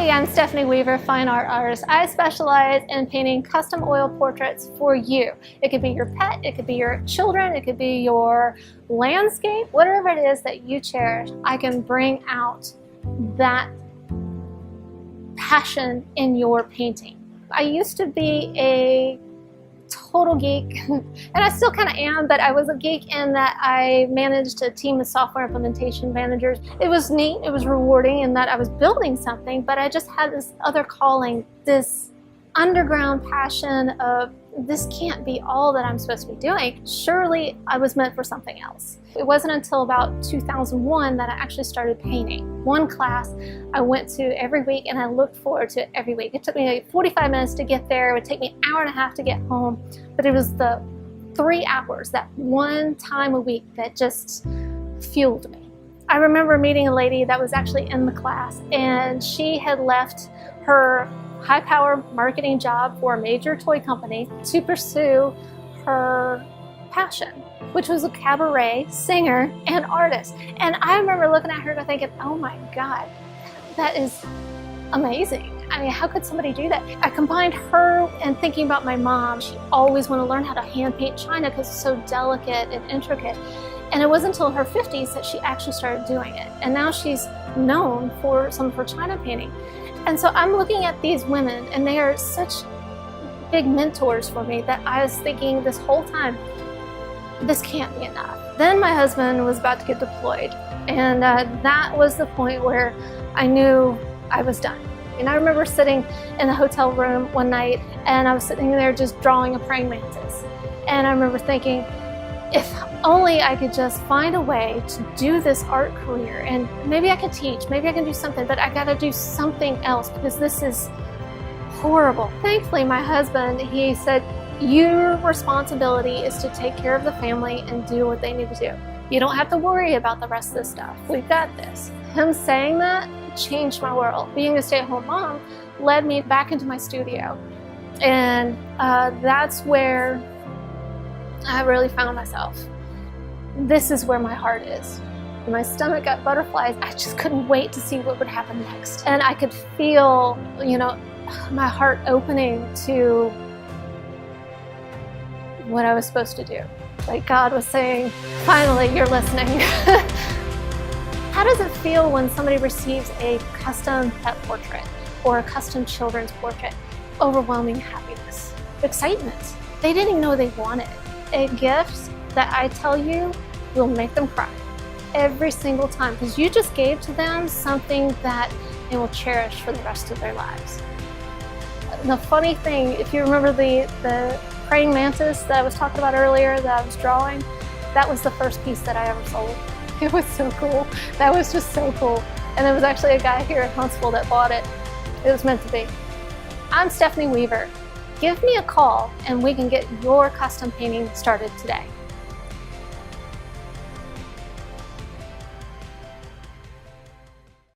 Hey, I'm Stephanie Weaver, fine art artist. I specialize in painting custom oil portraits for you. It could be your pet, it could be your children, it could be your landscape, whatever it is that you cherish. I can bring out that passion in your painting. I used to be a total geek, and I still kind of am, but I was a geek in that I managed a team of software implementation managers. It was neat, it was rewarding in that I was building something, but I just had this other calling, this underground passion of this can't be all that I'm supposed to be doing. Surely I was meant for something else. It wasn't until about 2001 that I actually started painting. One class I went to every week and I looked forward to it every week. It took me like 45 minutes to get there. It would take me an hour and a half to get home, but it was the 3 hours, that one time a week that just fueled me. I remember meeting a lady that was actually in the class, and she had left her high-power marketing job for a major toy company to pursue her passion, which was a cabaret singer and artist. And I remember looking at her and thinking, oh my God, that is amazing. I mean, how could somebody do that? I combined her and thinking about my mom. She always wanted to learn how to hand paint china because it's so delicate and intricate. And it wasn't until her 50s that she actually started doing it. And now she's known for some of her china painting. And so I'm looking at these women, and they are such big mentors for me that I was thinking this whole time, this can't be enough. Then my husband was about to get deployed, and that was the point where I knew I was done. And I remember sitting in the hotel room one night, and I was sitting there just drawing a praying mantis. And I remember thinking, if only I could just find a way to do this art career, and maybe I could teach, maybe I can do something, but I gotta do something else because this is horrible. Thankfully, my husband, he said, your responsibility is to take care of the family and do what they need to do. You don't have to worry about the rest of this stuff. We've got this. Him saying that changed my world. Being a stay-at-home mom led me back into my studio. And that's where I really found myself. This is where my heart is. My stomach got butterflies. I just couldn't wait to see what would happen next. And I could feel, my heart opening to what I was supposed to do. Like God was saying, finally, you're listening. How does it feel when somebody receives a custom pet portrait or a custom children's portrait? Overwhelming happiness, excitement. They didn't even know they wanted it. A gift that I tell you will make them cry every single time because you just gave to them something that they will cherish for the rest of their lives. The funny thing, if you remember the praying mantis that I was talking about earlier that I was drawing, that was the first piece that I ever sold. It was so cool. That was just so cool. And there was actually a guy here in Huntsville that bought it. It was meant to be. I'm Stephanie Weaver. Give me a call and we can get your custom painting started today.